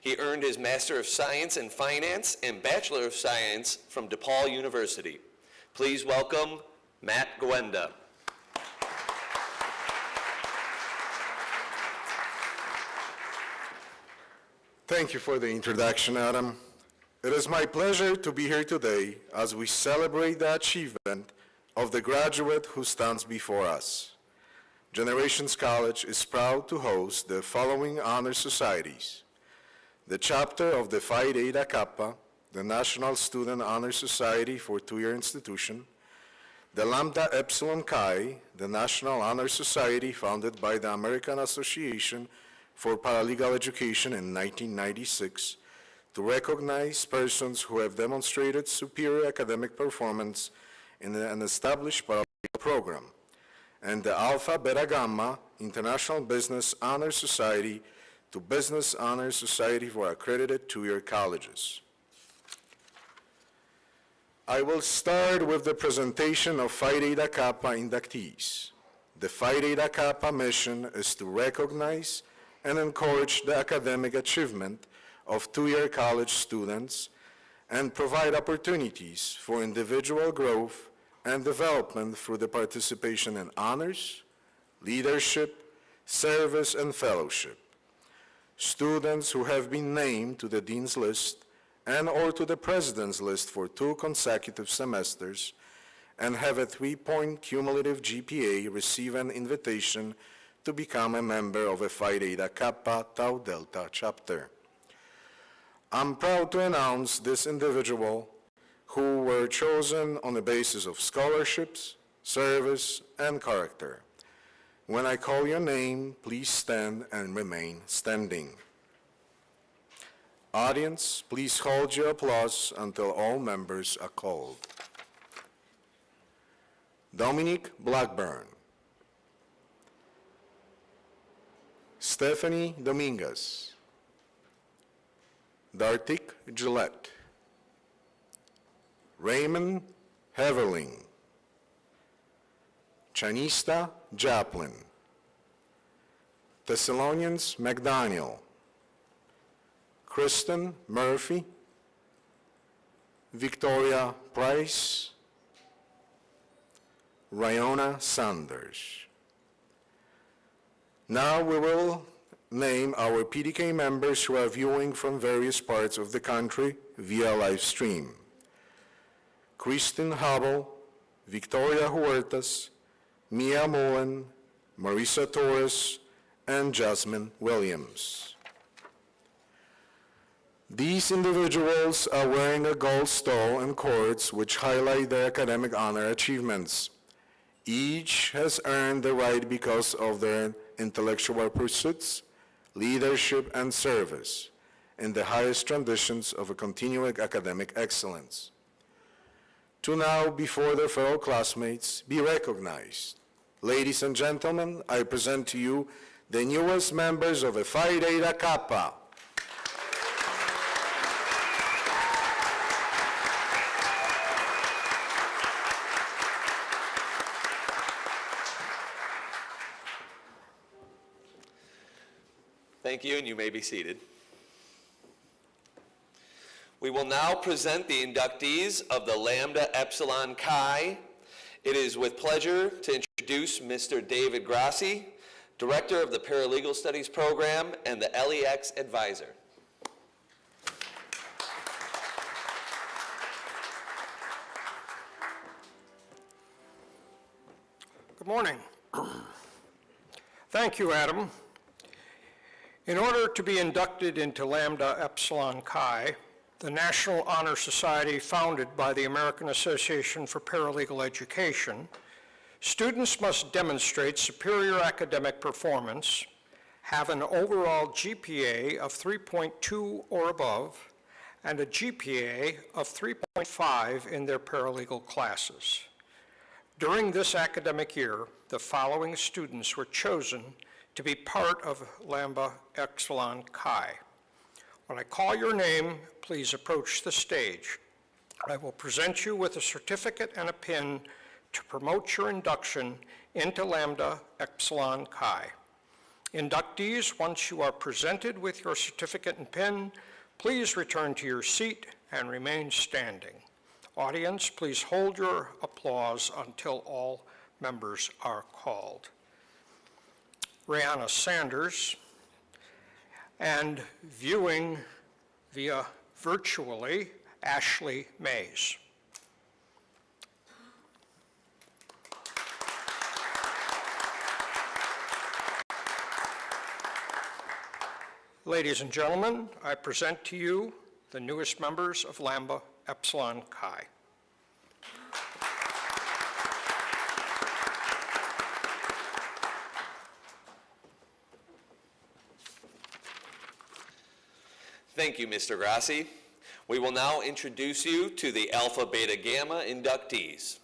He earned his Master of Science in Finance and Bachelor of Science from DePaul University. Please welcome Matt Gwenda. Thank you for the introduction, Adam. It is my pleasure to be here today as we celebrate the achievement of the graduate who stands before us. Generations College is proud to host the following honor societies: the chapter of the Phi Eta Kappa, the National Student Honor Society for two-year institution, the Lambda Epsilon Chi, the National Honor Society founded by the American Association for Paralegal Education in 1996 to recognize persons who have demonstrated superior academic performance in an established paralegal program, and the Alpha Beta Gamma International Business Honor Society to Business Honor Society for accredited two-year colleges. I will start with the presentation of Phi Eta Kappa inductees. The Phi Eta Kappa mission is to recognize and encourage the academic achievement of two-year college students and provide opportunities for individual growth and development through the participation in honors, leadership, service, and fellowship. Students who have been named to the Dean's List and or to the President's List for 2 consecutive semesters and have a 3-point cumulative GPA receive an invitation to become a member of a Phi Eta Kappa Tau Delta chapter. I'm proud to announce this individual who were chosen on the basis of scholarships, service, and character. When I call your name, please stand and remain standing. Audience, please hold your applause until all members are called. Dominique Blackburn. Stephanie Dominguez, Dartik Gillette, Raymond Heverling, Chanista Joplin, Thessalonians McDaniel, Kristen Murphy, Victoria Price, Ryona Sanders. Now we will name our PDK members who are viewing from various parts of the country via live stream. Kristen Hubble, Victoria Huertas, Mia Mullen, Marisa Torres, and Jasmine Williams. These individuals are wearing a gold stole and cords which highlight their academic honor achievements. Each has earned the right because of their intellectual pursuits, leadership, and service in the highest traditions of a continuing academic excellence. To now, before their fellow classmates, be recognized. Ladies and gentlemen, I present to you the newest members of Phi Theta Kappa. Thank you, and you may be seated. We will now present the inductees of the Lambda Epsilon Chi. It is with pleasure to introduce Mr. David Grassi, Director of the Paralegal Studies Program and the LEX Advisor. Good morning. Thank you, Adam. In order to be inducted into Lambda Epsilon Chi, the National Honor Society founded by the American Association for Paralegal Education, students must demonstrate superior academic performance, have an overall GPA of 3.2 or above, and a GPA of 3.5 in their paralegal classes. During this academic year, the following students were chosen to be part of Lambda Epsilon Chi. When I call your name, please approach the stage. I will present you with a certificate and a pin to promote your induction into Lambda Epsilon Chi. Inductees, once you are presented with your certificate and pin, please return to your seat and remain standing. Audience, please hold your applause until all members are called. Rihanna Sanders, and viewing via virtually, Ashley Mays. Ladies and gentlemen, I present to you the newest members of Lambda Epsilon Chi. Thank you, Mr. Grassi. We will now introduce you to the Alpha Beta Gamma inductees.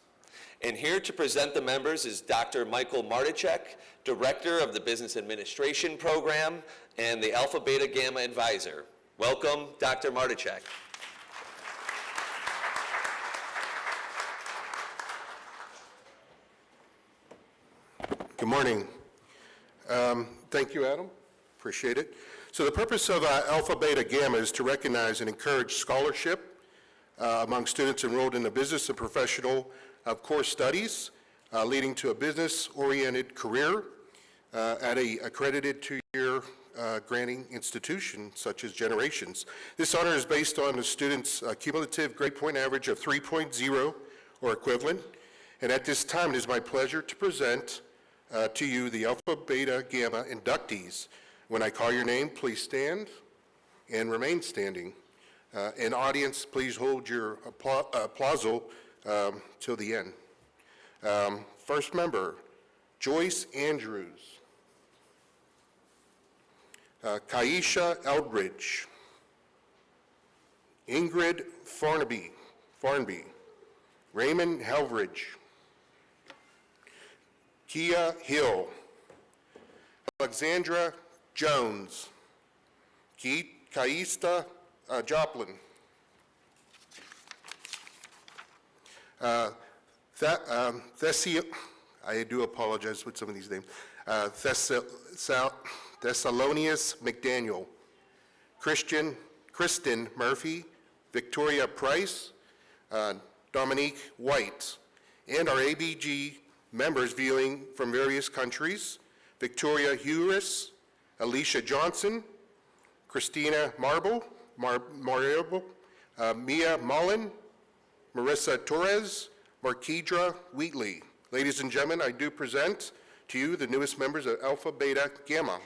And here to present the members is Dr. Michael Martichek, Director of the Business Administration Program and the Alpha Beta Gamma Advisor. Welcome, Dr. Martichek. Good morning. Thank you, Adam. Appreciate it. So the purpose of Alpha Beta Gamma is to recognize and encourage scholarship among students enrolled in the business and professional core studies, leading to a business-oriented career at a accredited two-year granting institution such as Generations. This honor is based on the student's cumulative grade point average of 3.0 or equivalent. And at this time, it is my pleasure to present to you the Alpha Beta Gamma inductees. When I call your name, please stand and remain standing. And audience, please hold your applausal till the end. First member, Joyce Andrews. Kaisha Eldridge. Ingrid Farnaby. Raymond Helvridge. Kia Hill. Alexandra Jones. Kaista Joplin. I do apologize with some of these names. Thessalonius McDaniel. Kristen Murphy. Victoria Price. Dominique White. And our ABG members viewing from various countries: Victoria Heuris, Alicia Johnson, Christina Marble, Mia Mullen, Marissa Torres, Marquidra Wheatley. Ladies and gentlemen, I do present to you the newest members of Alpha Beta Gamma.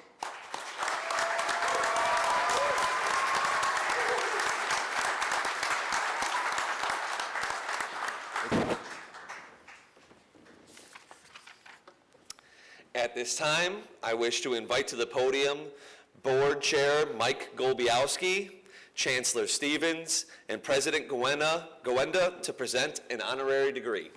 At this time, I wish to invite to the podium Board Chair Mike Golbiowski, Chancellor Stevens, and President Goenda to present an honorary degree.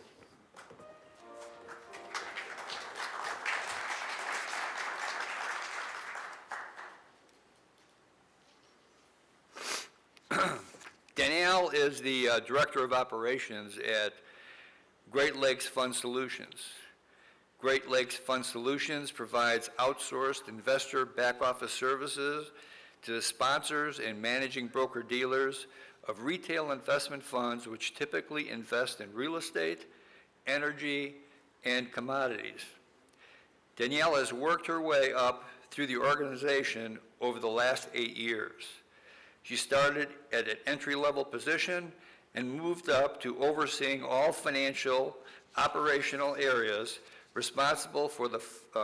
Danielle is the Director of Operations at Great Lakes Fund Solutions. Great Lakes Fund Solutions provides outsourced investor back-office services to the sponsors and managing broker-dealers of retail investment funds which typically invest in real estate, energy, and commodities. Danielle has worked her way up through the organization over the last 8 years. She started at an entry-level position and moved up to overseeing all financial, operational areas, responsible for the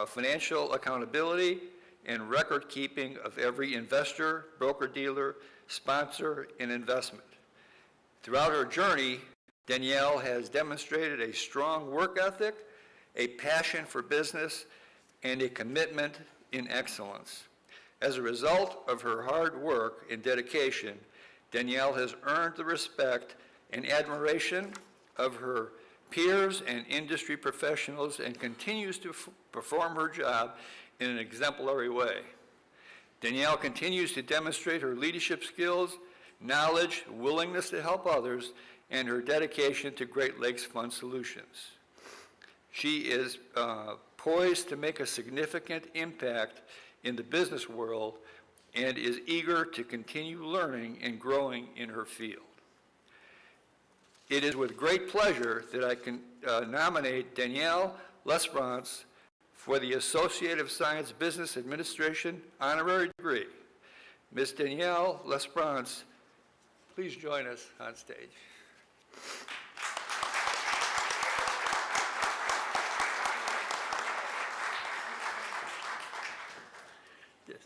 financial accountability and record-keeping of every investor, broker-dealer, sponsor, and investment. Throughout her journey, Danielle has demonstrated a strong work ethic, a passion for business, and a commitment in excellence. As a result of her hard work and dedication, Danielle has earned the respect and admiration of her peers and industry professionals and continues to perform her job in an exemplary way. Danielle continues to demonstrate her leadership skills, knowledge, willingness to help others, and her dedication to Great Lakes Fund Solutions. She is poised to make a significant impact in the business world and is eager to continue learning and growing in her field. It is with great pleasure that I can nominate Danielle Lesbrance for the Associate of Science Business Administration honorary degree. Ms. Danielle Lesbrance, please join us on stage. Yes.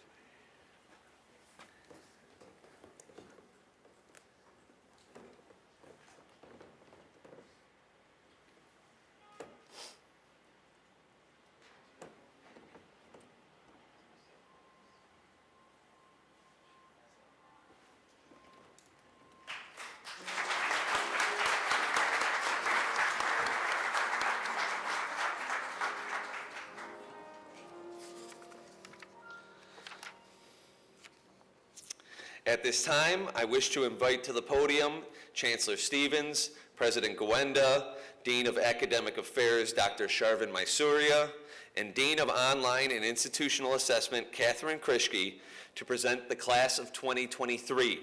At this time, I wish to invite to the podium Chancellor Stevens, President Goenda, Dean of Academic Affairs, Dr. Sharvin Mysuria, and Dean of Online and Institutional Assessment, Catherine Krischke, to present the class of 2023.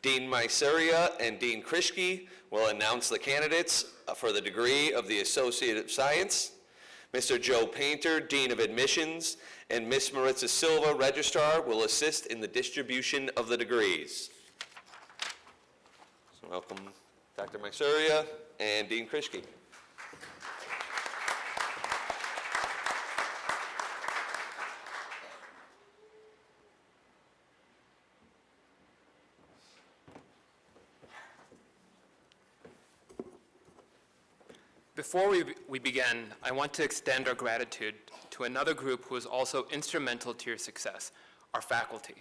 Dean Mysuria and Dean Krischke will announce the candidates for the degree of the Associate of Science. Mr. Joe Painter, Dean of Admissions, and Ms. Maritza Silva, Registrar, will assist in the distribution of the degrees. So welcome Dr. Mysuria and Dean Krischke. Before we begin, I want to extend our gratitude to another group who is also instrumental to your success, our faculty.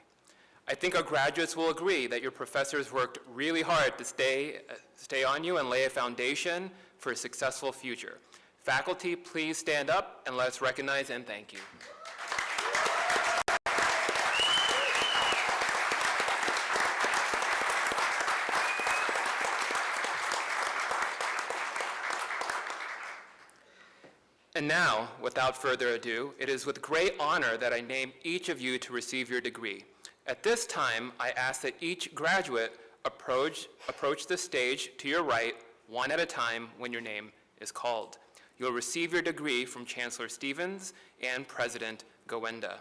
I think our graduates will agree that your professors worked really hard to stay on you and lay a foundation for a successful future. Faculty, please stand up and let's recognize and thank you. And now, without further ado, it is with great honor that I name each of you to receive your degree. At this time, I ask that each graduate approach the stage to your right, one at a time, when your name is called. You'll receive your degree from Chancellor Stevens and President Gowenda.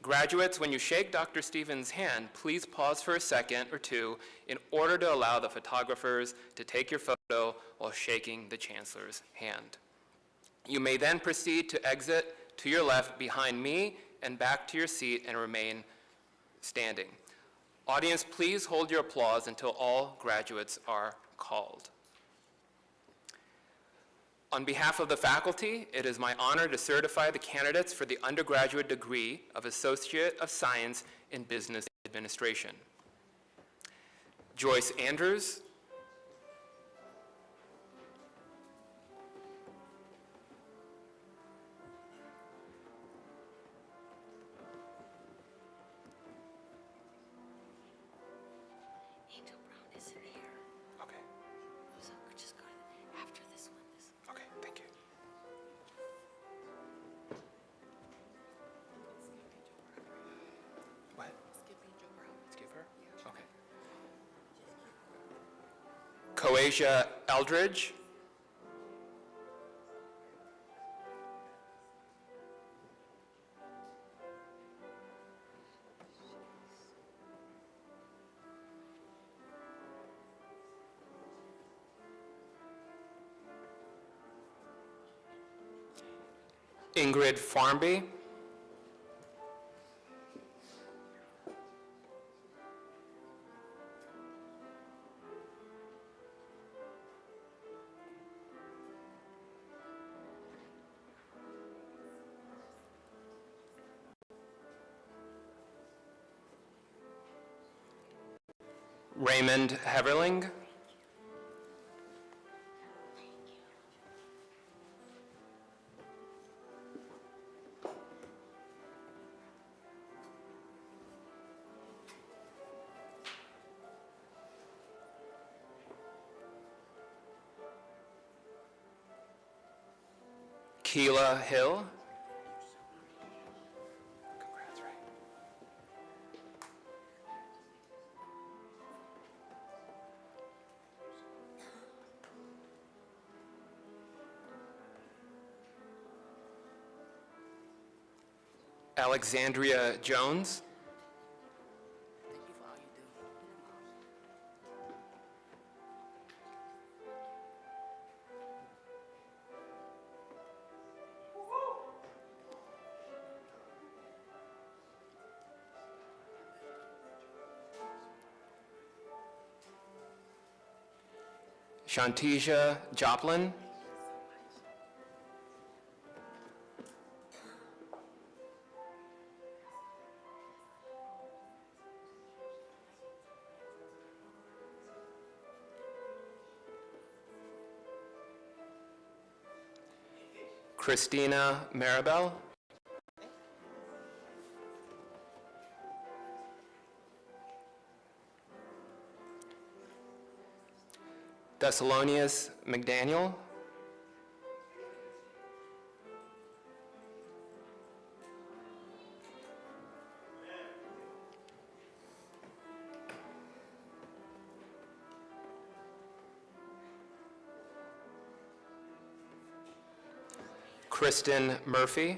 Graduates, when you shake Dr. Stevens' hand, please pause for a second or two in order to allow the photographers to take your photo while shaking the Chancellor's hand. You may then proceed to exit to your left behind me and back to your seat and remain standing. Audience, please hold your applause until all graduates are called. On behalf of the faculty, it is my honor to certify the candidates for the undergraduate degree of Associate of Science in Business Administration. Joyce Andrews, okay. So just go after this one. Okay, thank you. What? Skip her? Okay. Coasia Eldridge. Ingrid Farmby. Raymond Heverling. Keela Hill. Congrats, Ray. Alexandria Jones. Thank you for all you do. Shantija Joplin. Christina Maribel. Thessalonius McDaniel. Kristen Murphy.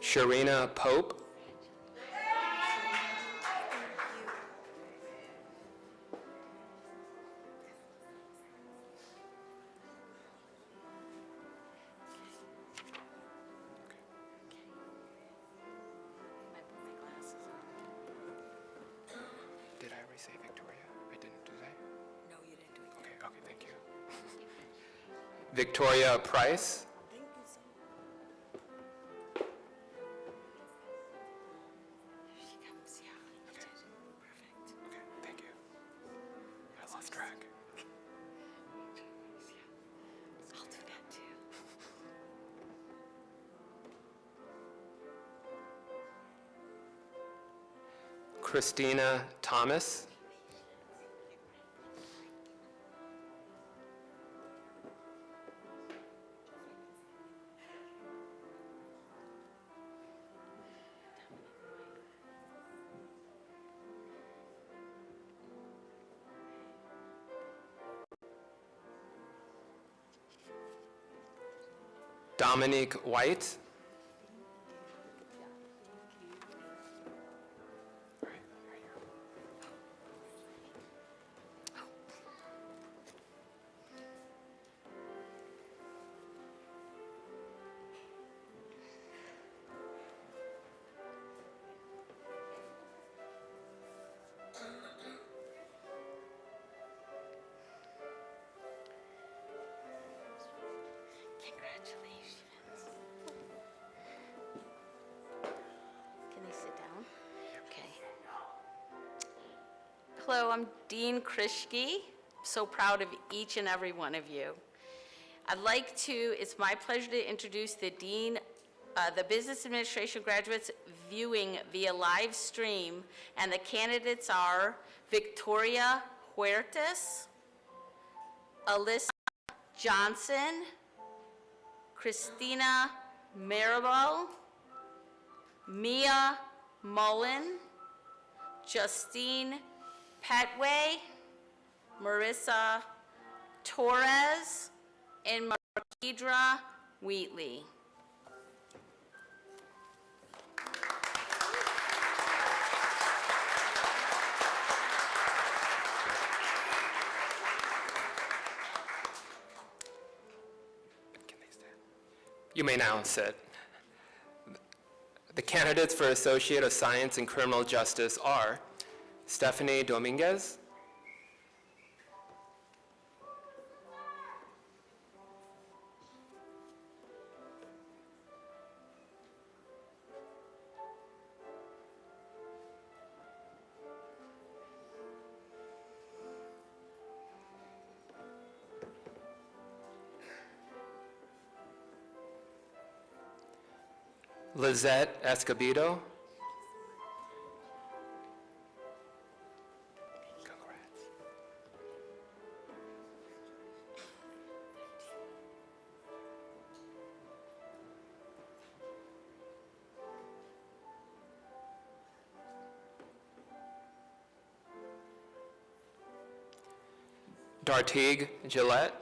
Sharina Pope. Did I already say Victoria? I didn't, did I? No, you didn't do it. Okay, okay, thank you. Victoria Price. Thank you so much. Here she comes. Yeah, you did. Perfect. Okay, thank you. lost track. I'll do that too. Christina Thomas. Dominique White. Congratulations. Can they sit down? Okay. Hello, I'm Dean Krishke. So proud of each and every one of you. It's my pleasure to introduce the Dean, the Business Administration graduates viewing via live stream, and the candidates are Victoria Huertas, Alyssa Johnson, Christina Maribel, Mia Mullen, Justine Petway, Marissa Torres, and Marquidra Wheatley. You may now sit. The candidates for Associate of Science in Criminal Justice are Stephanie Dominguez, Lizette Escobedo, Dartigue Gillette,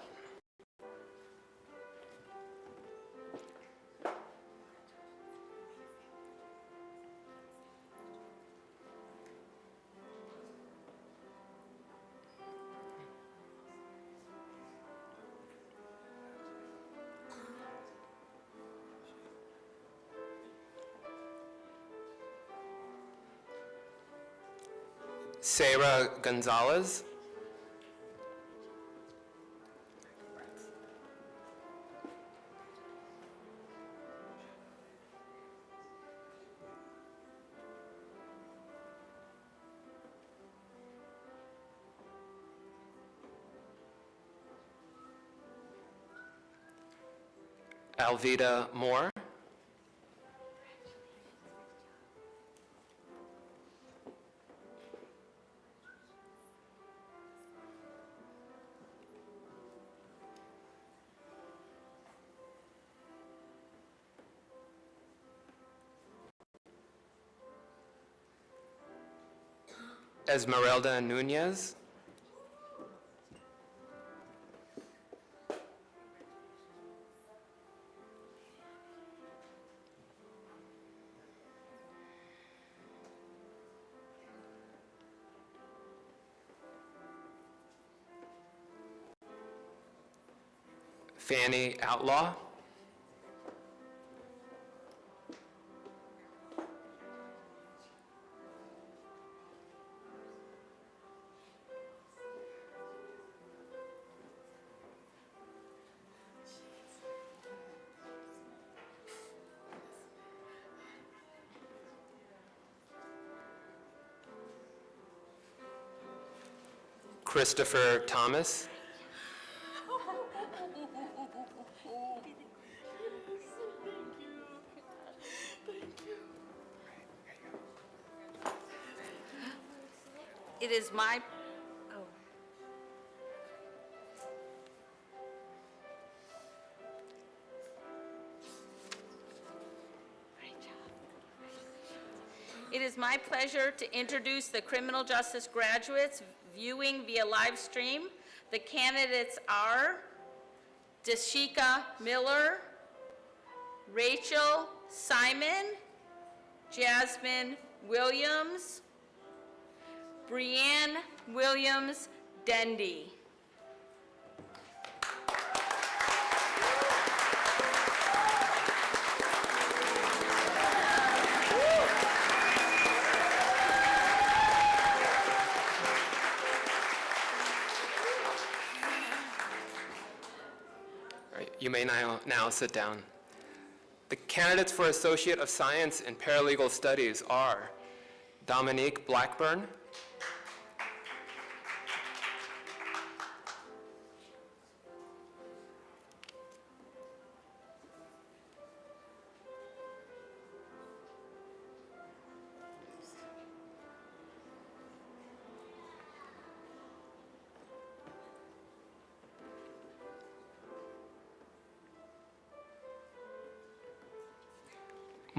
Sarah Gonzalez, Alvida Moore, Esmeralda Nunez, Fanny Outlaw, Christopher Thomas. It is my, It is my pleasure to introduce the criminal justice graduates viewing via live stream. The candidates are Dashika Miller, Rachel Simon, Jasmine Williams, Brianne Williams Dendy. You may now sit down. The candidates for Associate of Science in Paralegal Studies are Dominique Blackburn,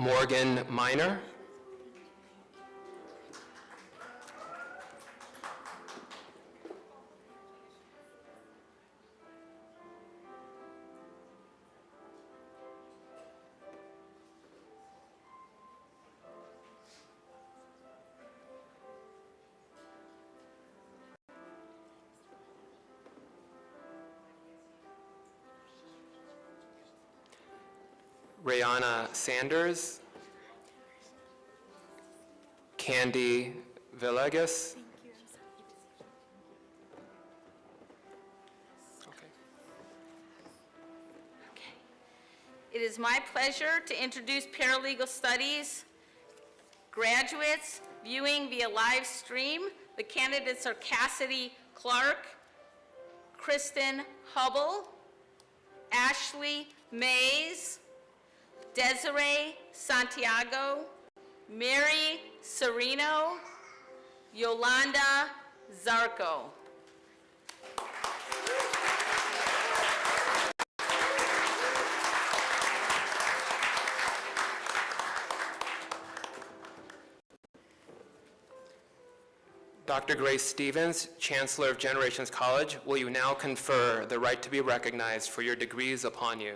Morgan Miner, Rayana Sanders, Candy Villegas. It is my pleasure to introduce Paralegal Studies graduates viewing via live stream. The candidates are Cassidy Clark, Kristen Hubble, Ashley Mays, Desiree Santiago, Mary Sereno, Yolanda Zarco. Dr. Grace Stevens, Chancellor of Generations College, will you now confer the right to be recognized for your degrees upon you?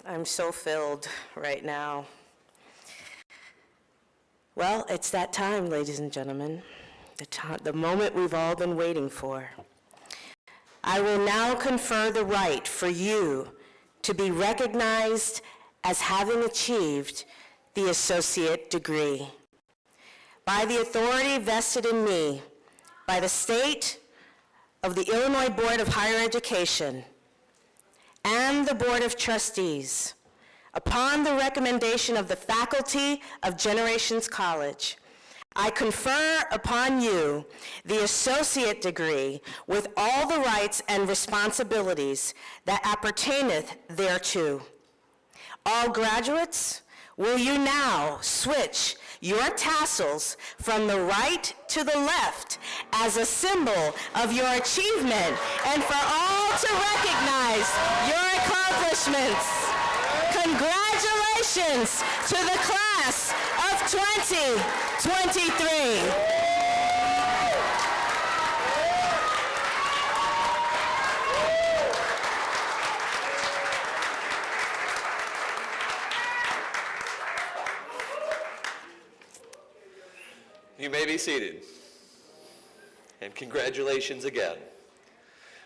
I'm so filled right now. Well, it's that time, ladies and gentlemen, the moment we've all been waiting for. I will now confer the right for you to be recognized as having achieved the associate degree. By the authority vested in me by the state of the Illinois Board of Higher Education and the Board of Trustees, upon the recommendation of the faculty of Generations College, I confer upon you the associate degree with all the rights and responsibilities that appertaineth thereto. All graduates, will you now switch your tassels from the right to the left as a symbol of your achievement and for all to recognize your accomplishments. Congratulations to the class of 2023. You may be seated. And congratulations again.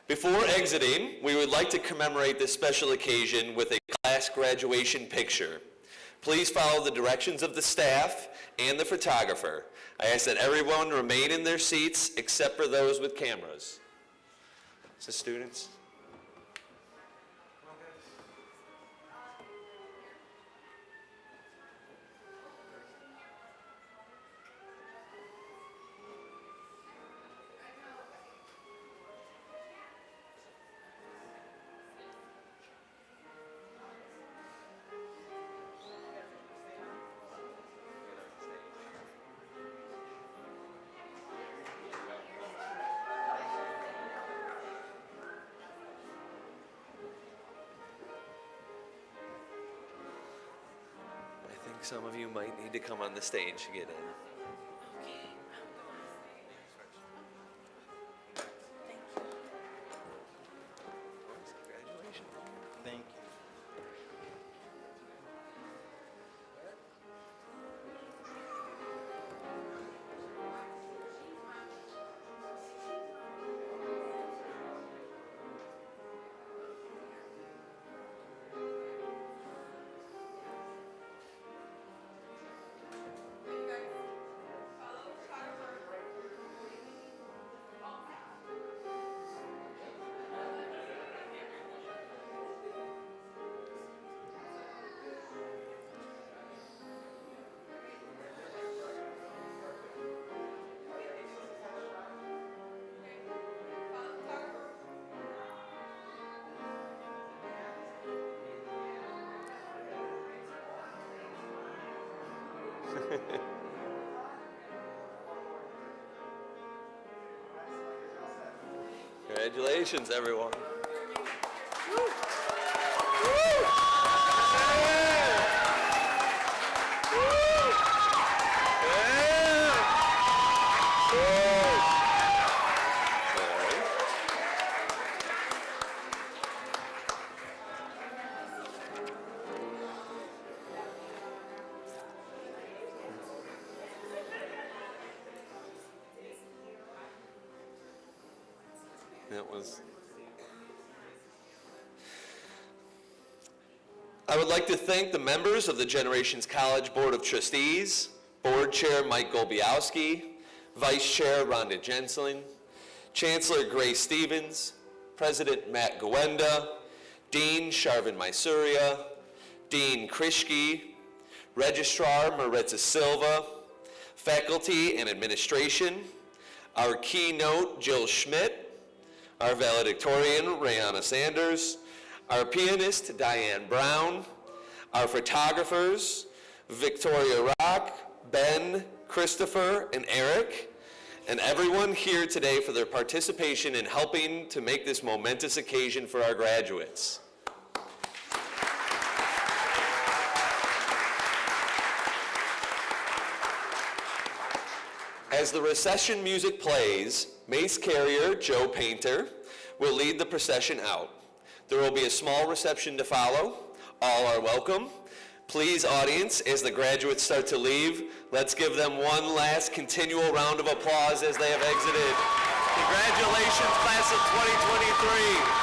Before exiting, we would like to commemorate this special occasion with a class graduation picture. Please follow the directions of the staff and the photographer. I ask that everyone remain in their seats except for those with cameras. So students. think some of you might need to come on the stage to get in. Congratulations. Thank you. Congratulations, everyone. I would like to thank the members of the Generations College Board of Trustees, Board Chair Mike Golbiowski, Vice Chair Rhonda Jensling, Chancellor Grace Stevens, President Matt Goenda, Dean Sharvin Mysuria, Dean Krishke, Registrar Maritza Silva, faculty and administration, our keynote Jill Schmidt, our valedictorian Rayana Sanders, our pianist Diane Brown, our photographers Victoria Rock, Ben, Christopher, and Eric, and everyone here today for their participation in helping to make this momentous occasion for our graduates. As the recession music plays, Mace Carrier Joe Painter will lead the procession out. There will be a small reception to follow. All are welcome. Please, audience, as the graduates start to leave, let's give them one last continual round of applause as they have exited. Congratulations, class of 2023.